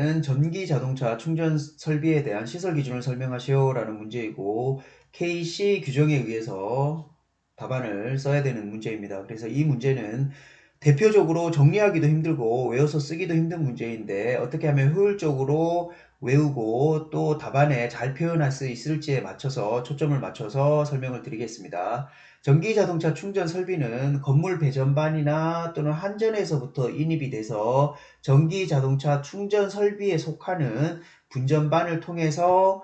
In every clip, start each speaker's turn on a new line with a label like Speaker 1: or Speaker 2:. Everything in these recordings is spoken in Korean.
Speaker 1: 문제는 전기 자동차 충전 설비에 대한 시설 기준을 설명하시오라는 문제이고 KC 규정에 의해서 답안을 써야 되는 문제입니다. 그래서 이 문제는 대표적으로 정리하기도 힘들고 외워서 쓰기도 힘든 문제인데 어떻게 하면 효율적으로 외우고 또 답안에 잘 표현할 수 있을지에 맞춰서 초점을 맞춰서 설명을 드리겠습니다. 전기 자동차 충전 설비는 건물 배전반이나 또는 한전에서부터 인입이 돼서 전기 자동차 충전 설비에 속하는 분전반을 통해서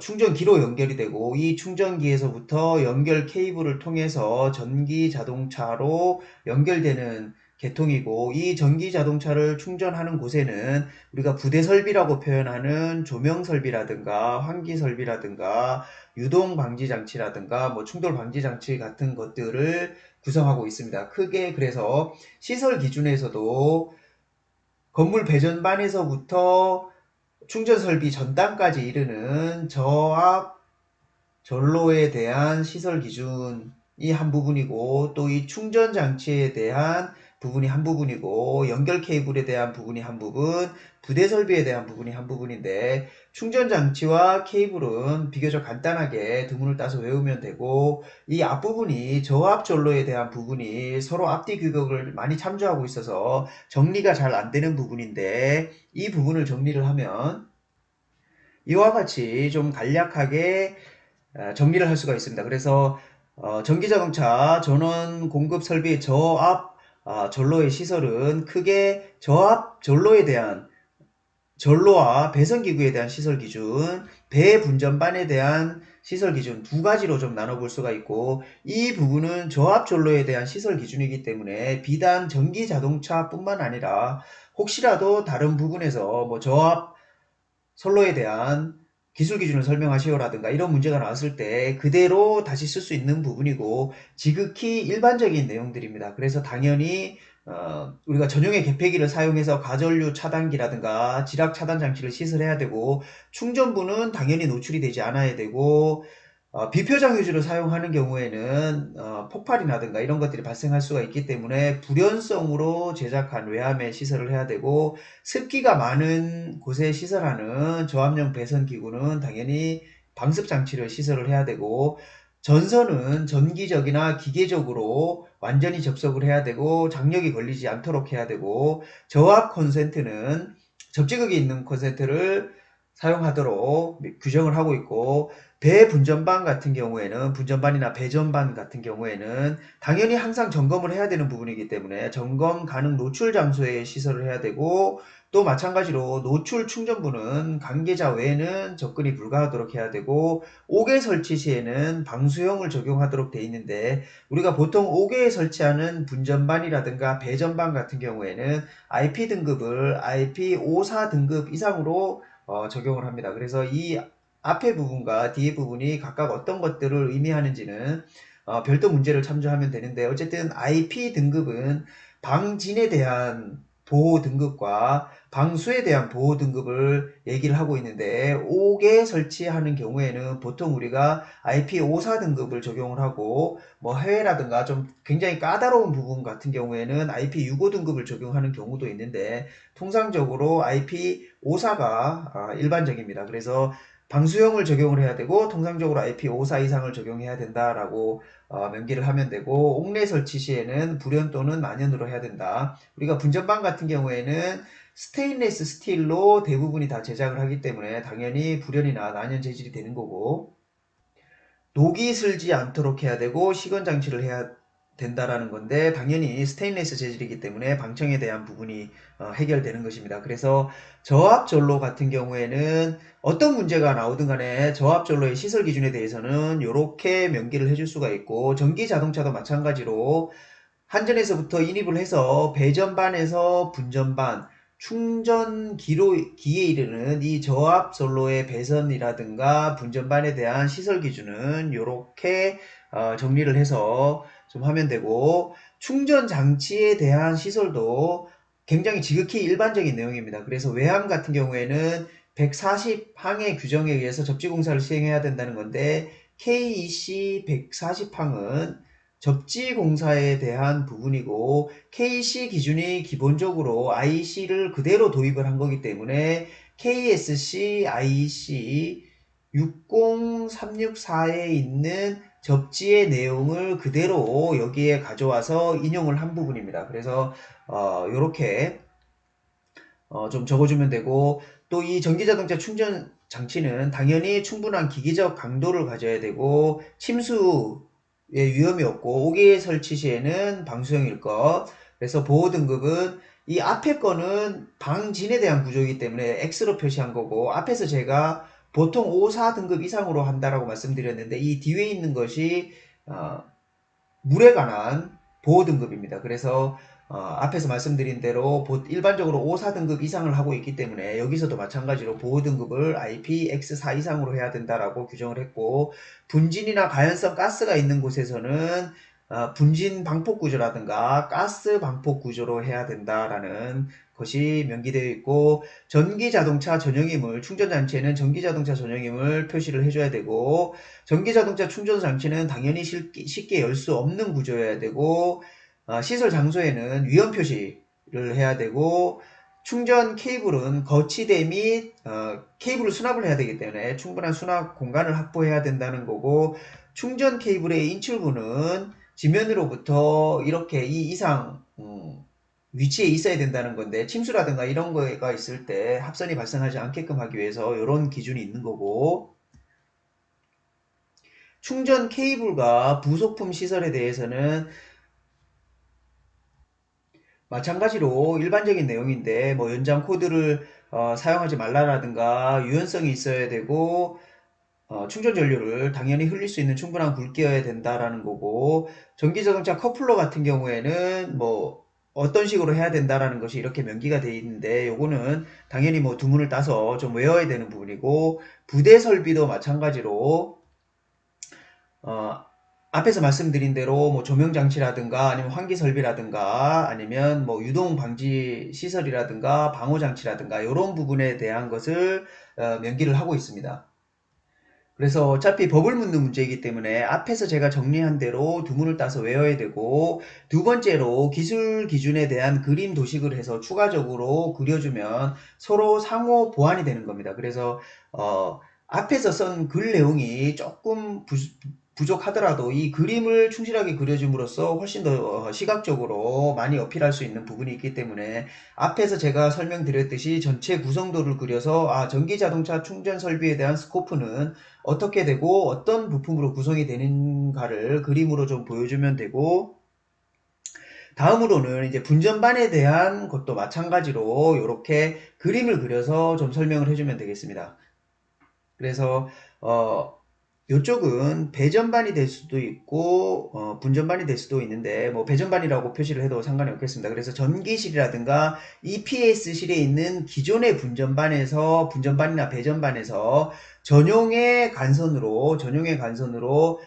Speaker 1: 충전기로 연결이 되고 이 충전기에서부터 연결 케이블을 통해서 전기 자동차로 연결되는 계통이고 이 전기 자동차를 충전하는 곳에는 우리가 부대 설비라고 표현하는 조명 설비라든가 환기 설비라든가 유동 방지 장치라든가 뭐 충돌 방지 장치 같은 것들을 구성하고 있습니다. 크게 그래서 시설 기준에서도 건물 배전반에서부터 충전 설비 전단까지 이르는 저압 전로에 대한 시설 기준이 한 부분이고 또 이 충전 장치에 대한 부분이 한 부분이고 연결 케이블에 대한 부분이 한 부분, 부대 설비에 대한 부분이 한 부분인데 충전 장치와 케이블은 비교적 간단하게 드문을 따서 외우면 되고 이 앞부분이 저압 전로에 대한 부분이 서로 앞뒤 규격을 많이 참조하고 있어서 정리가 잘 안 되는 부분인데 이 부분을 정리를 하면 이와 같이 좀 간략하게 정리를 할 수가 있습니다. 그래서 전기자동차 전원 공급 설비 저압 전로의 시설은 크게 저압 전로에 대한 전로와 배선기구에 대한 시설 기준, 배분전반에 대한 시설 기준 두 가지로 좀 나눠볼 수가 있고 이 부분은 저압 전로에 대한 시설 기준이기 때문에 비단 전기 자동차뿐만 아니라 혹시라도 다른 부분에서 뭐 저압 선로에 대한 기술 기준을 설명하시오라든가 이런 문제가 나왔을 때 그대로 다시 쓸 수 있는 부분이고 지극히 일반적인 내용들입니다. 그래서 당연히 우리가 전용의 개폐기를 사용해서 가전류 차단기라든가 지락 차단 장치를 시설해야 되고 충전부는 당연히 노출이 되지 않아야 되고 비표장 휴지를 사용하는 경우에는 폭발이라든가 이런 것들이 발생할 수가 있기 때문에 불연성으로 제작한 외함에 시설을 해야 되고 습기가 많은 곳에 시설하는 저압용 배선기구는 당연히 방습 장치를 시설을 해야 되고 전선은 전기적이나 기계적으로 완전히 접속을 해야 되고 장력이 걸리지 않도록 해야 되고 저압 콘센트는 접지극이 있는 콘센트를 사용하도록 규정을 하고 있고 배분전반 같은 경우에는 분전반이나 배전반 같은 경우에는 당연히 항상 점검을 해야 되는 부분이기 때문에 점검 가능 노출 장소에 시설을 해야 되고 또 마찬가지로 노출 충전부는 관계자 외에는 접근이 불가하도록 해야 되고 5개 설치 시에는 방수형을 적용하도록 되어 있는데 우리가 보통 5개에 설치하는 분전반이라든가 배전반 같은 경우에는 IP 등급을 IP54 등급 이상으로 적용을 합니다. 그래서 이 앞에 부분과 뒤에 부분이 각각 어떤 것들을 의미하는지는 별도 문제를 참조하면 되는데 어쨌든 IP 등급은 방진에 대한 보호 등급과 방수에 대한 보호 등급을 얘기를 하고 있는데 5개 설치하는 경우에는 보통 우리가 IP54 등급을 적용을 하고 뭐 해외라든가 좀 굉장히 까다로운 부분 같은 경우에는 IP65 등급을 적용하는 경우도 있는데 통상적으로 IP54가 일반적입니다. 그래서 방수형을 적용을 해야 되고 통상적으로 IP54 이상을 적용해야 된다라고 명기를 하면 되고 옥내 설치 시에는 불연 또는 난연으로 해야 된다. 우리가 분전반 같은 경우에는 스테인리스 스틸로 대부분이 다 제작을 하기 때문에 당연히 불연이나 난연 재질이 되는 거고 녹이 슬지 않도록 해야 되고 시건 장치를 해야 된다라는 건데 당연히 스테인리스 재질이기 때문에 방청에 대한 부분이 해결되는 것입니다. 그래서 저압 전로 같은 경우에는 어떤 문제가 나오든 간에 저압 전로의 시설 기준에 대해서는 이렇게 명기를 해줄 수가 있고 전기 자동차도 마찬가지로 한전에서부터 인입을 해서 배전반에서 분전반 충전기에 이르는 이 저압 선로의 배선이라든가 분전반에 대한 시설 기준은 이렇게 정리를 해서 좀 하면 되고 충전 장치에 대한 시설도 굉장히 지극히 일반적인 내용입니다. 그래서 외항 같은 경우에는 140 항의 규정에 의해서 접지 공사를 시행해야 된다는 건데 KEC 140항은 접지 공사에 대한 부분이고 KC 기준이 기본적으로 IC를 그대로 도입을 한 거기 때문에 KSC IC 60364에 있는 접지의 내용을 그대로 여기에 가져와서 인용을 한 부분입니다. 그래서 이렇게 좀 적어주면 되고, 또 이 전기자동차 충전 장치는 당연히 충분한 기기적 강도를 가져야 되고 침수의 위험이 없고 5개 설치 시에는 방수형일 것. 그래서 보호 등급은 이 앞에 거는 방진에 대한 구조이기 때문에 X로 표시한 거고, 앞에서 제가 보통 5, 4 등급 이상으로 한다라고 말씀드렸는데 이 뒤에 있는 것이 물에 관한 보호 등급입니다. 그래서 앞에서 말씀드린 대로 일반적으로 5, 4등급 이상을 하고 있기 때문에 여기서도 마찬가지로 보호 등급을 IPX4 이상으로 해야 된다라고 규정을 했고, 분진이나 가연성 가스가 있는 곳에서는 분진 방폭 구조라든가 가스 방폭 구조로 해야 된다라는 것이 명기되어 있고, 전기자동차 전용임을, 충전장치에는 전기자동차 전용임을 표시를 해줘야 되고, 전기자동차 충전장치는 당연히 쉽게 열 수 없는 구조여야 되고, 시설 장소에는 위험 표시를 해야 되고, 충전 케이블은 거치대 및 케이블을 수납을 해야 되기 때문에 충분한 수납 공간을 확보해야 된다는 거고, 충전 케이블의 인출구는 지면으로부터 이렇게 이 이상 위치에 있어야 된다는 건데, 침수라든가 이런 거가 있을 때 합선이 발생하지 않게끔 하기 위해서 이런 기준이 있는 거고, 충전 케이블과 부속품 시설에 대해서는 마찬가지로 일반적인 내용인데, 뭐 연장 코드를 사용하지 말라라든가 유연성이 있어야 되고, 충전 전류를 당연히 흘릴 수 있는 충분한 굵기여야 된다라는 거고, 전기자동차 커플러 같은 경우에는 뭐 어떤 식으로 해야 된다라는 것이 이렇게 명기가 되어 있는데, 요거는 당연히 뭐 두문을 따서 좀 외워야 되는 부분이고, 부대 설비도 마찬가지로 어, 앞에서 말씀드린 대로 뭐 조명 장치라든가 아니면 환기 설비라든가 아니면 뭐 유동 방지 시설이라든가 방호 장치라든가 이런 부분에 대한 것을 명기를 하고 있습니다. 그래서 어차피 법을 묻는 문제이기 때문에 앞에서 제가 정리한 대로 두문을 따서 외워야 되고, 두 번째로 기술 기준에 대한 그림 도식을 해서 추가적으로 그려주면 서로 상호 보완이 되는 겁니다. 그래서 앞에서 쓴 글 내용이 조금 부족하더라도 이 그림을 충실하게 그려줌으로써 훨씬 더 시각적으로 많이 어필할 수 있는 부분이 있기 때문에, 앞에서 제가 설명드렸듯이 전체 구성도를 그려서 전기자동차 충전 설비에 대한 스코프는 어떻게 되고 어떤 부품으로 구성이 되는가를 그림으로 좀 보여주면 되고, 다음으로는 이제 분전반에 대한 것도 마찬가지로 이렇게 그림을 그려서 좀 설명을 해주면 되겠습니다. 그래서 이쪽은 배전반이 될 수도 있고 분전반이 될 수도 있는데, 뭐 배전반이라고 표시를 해도 상관이 없겠습니다. 그래서 전기실이라든가 EPS실에 있는 기존의 분전반이나 배전반에서 전용의 간선으로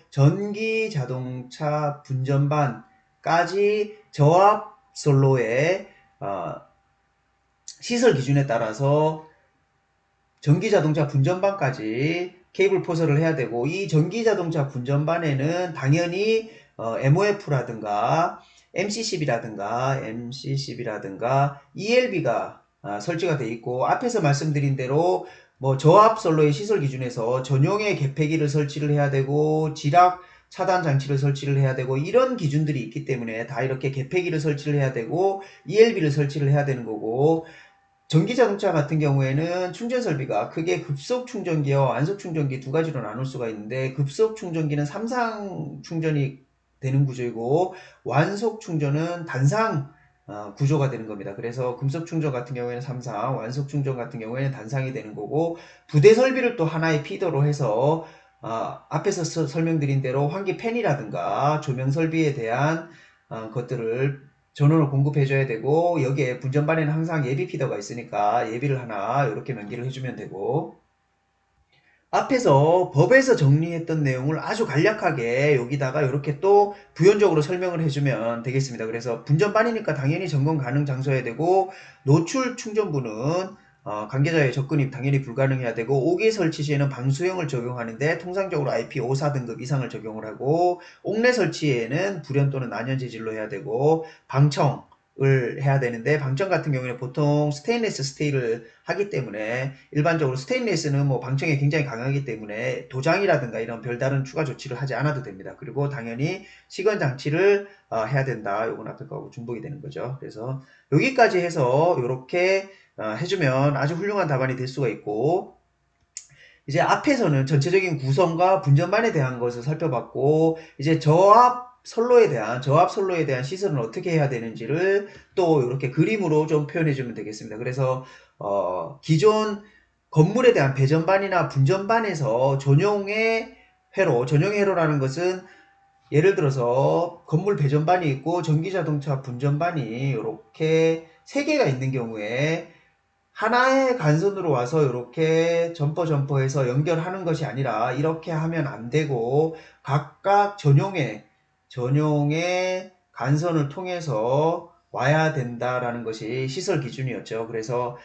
Speaker 1: 전기 자동차 분전반까지 저압 선로의 시설 기준에 따라서 전기자동차 분전반까지 케이블 포설을 해야 되고, 이 전기자동차 분전반에는 당연히 MOF라든가 MC10이라든가 ELB가 설치가 되어 있고, 앞에서 말씀드린 대로 뭐 저압 선로의 시설 기준에서 전용의 개폐기를 설치를 해야 되고 지락 차단 장치를 설치를 해야 되고 이런 기준들이 있기 때문에 다 이렇게 개폐기를 설치를 해야 되고 ELB를 설치를 해야 되는 거고, 전기자동차 같은 경우에는 충전 설비가 크게 급속 충전기와 완속 충전기 두 가지로 나눌 수가 있는데, 급속 충전기는 삼상 충전이 되는 구조이고 완속 충전은 단상 구조가 되는 겁니다. 그래서 급속 충전 같은 경우에는 삼상, 완속 충전 같은 경우에는 단상이 되는 거고, 부대 설비를 또 하나의 피더로 해서 앞에서 설명드린 대로 환기 팬이라든가 조명 설비에 대한 것들을 전원을 공급해줘야 되고, 여기에 분전반에는 항상 예비 피더가 있으니까 예비를 하나 이렇게 명기를 해주면 되고, 앞에서 법에서 정리했던 내용을 아주 간략하게 여기다가 이렇게 또 부연적으로 설명을 해주면 되겠습니다. 그래서 분전반이니까 당연히 점검 가능 장소여야 되고, 노출 충전부는 관계자의 접근이 당연히 불가능해야 되고 5기 설치 시에는 방수형을 적용하는데 통상적으로 IP54 등급 이상을 적용을 하고 옥내 설치에는 불연 또는 난연 재질로 해야 되고 방청을 해야 되는데 방청 같은 경우에는 보통 스테인리스 스틸을 하기 때문에 일반적으로 스테인리스는 뭐 방청에 굉장히 강하기 때문에 도장이라든가 이런 별다른 추가 조치를 하지 않아도 됩니다. 그리고 당연히 시건 장치를 해야 된다. 요건 앞에 거하고 중복이 되는 거죠. 그래서 여기까지 해서 이렇게 해주면 아주 훌륭한 답안이 될 수가 있고 이제 앞에서는 전체적인 구성과 분전반에 대한 것을 살펴봤고 이제 저압 선로에 대한 시설은 어떻게 해야 되는지를 또 이렇게 그림으로 좀 표현해 주면 되겠습니다. 그래서 기존 건물에 대한 배전반이나 분전반에서 전용의 회로라는 것은 예를 들어서 건물 배전반이 있고 전기자동차 분전반이 이렇게 세 개가 있는 경우에 하나의 간선으로 와서 이렇게 점퍼해서 연결하는 것이 아니라 이렇게 하면 안 되고 각각 전용의 간선을 통해서 와야 된다라는 것이 시설 기준이었죠. 그래서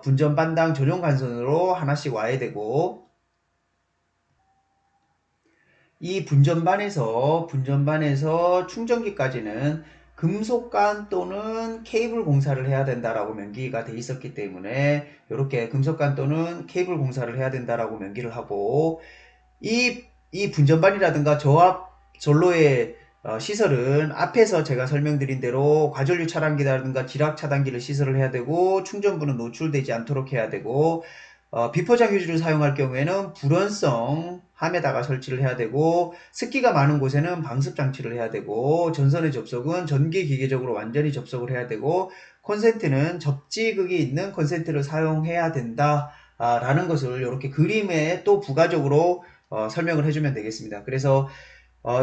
Speaker 1: 분전반당 전용 간선으로 하나씩 와야 되고 이 분전반에서 충전기까지는 금속관 또는 케이블 공사를 해야 된다라고 명기가 돼 있었기 때문에 이렇게 금속관 또는 케이블 공사를 해야 된다라고 명기를 하고 이 분전반이라든가 저압 전로의 시설은 앞에서 제가 설명드린 대로 과전류 차단기라든가 지락 차단기를 시설을 해야 되고 충전부는 노출되지 않도록 해야 되고 비포장 휴지를 사용할 경우에는 불연성 함에다가 설치를 해야 되고 습기가 많은 곳에는 방습 장치를 해야 되고 전선의 접속은 전기 기계적으로 완전히 접속을 해야 되고 콘센트는 접지극이 있는 콘센트를 사용해야 된다 라는 것을 이렇게 그림에 또 부가적으로 설명을 해주면 되겠습니다. 그래서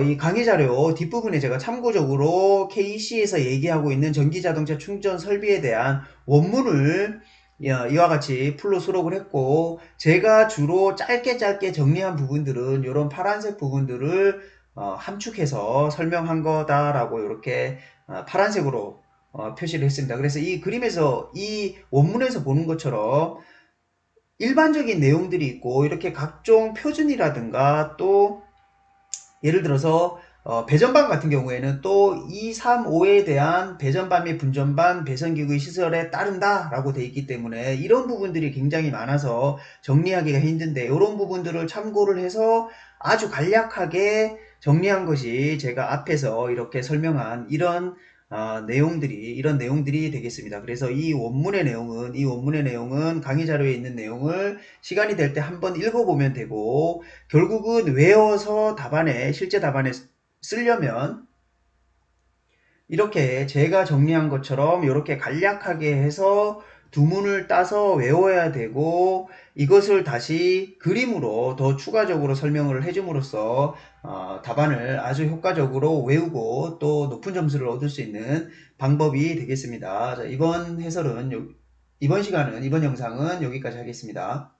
Speaker 1: 이 강의 자료 뒷부분에 제가 참고적으로 KC에서 얘기하고 있는 전기자동차 충전 설비에 대한 원문을 이와 같이 풀로 수록을 했고 제가 주로 짧게 정리한 부분들은 이런 파란색 부분들을 함축해서 설명한 거다라고 이렇게 파란색으로 표시를 했습니다. 그래서 이 그림에서 이 원문에서 보는 것처럼 일반적인 내용들이 있고 이렇게 각종 표준이라든가 또 예를 들어서 배전반 같은 경우에는 또 2, 3, 5에 대한 배전반 및 분전반 배선기구의 시설에 따른다 라고 되어 있기 때문에 이런 부분들이 굉장히 많아서 정리하기가 힘든데 이런 부분들을 참고를 해서 아주 간략하게 정리한 것이 제가 앞에서 이렇게 설명한 이런 내용들이 되겠습니다. 그래서 이 원문의 내용은 강의 자료에 있는 내용을 시간이 될 때 한번 읽어보면 되고 결국은 외워서 실제 답안에 쓰려면 이렇게 제가 정리한 것처럼 이렇게 간략하게 해서 두문을 따서 외워야 되고 이것을 다시 그림으로 더 추가적으로 설명을 해줌으로써 답안을 아주 효과적으로 외우고 또 높은 점수를 얻을 수 있는 방법이 되겠습니다. 자, 이번 영상은 여기까지 하겠습니다.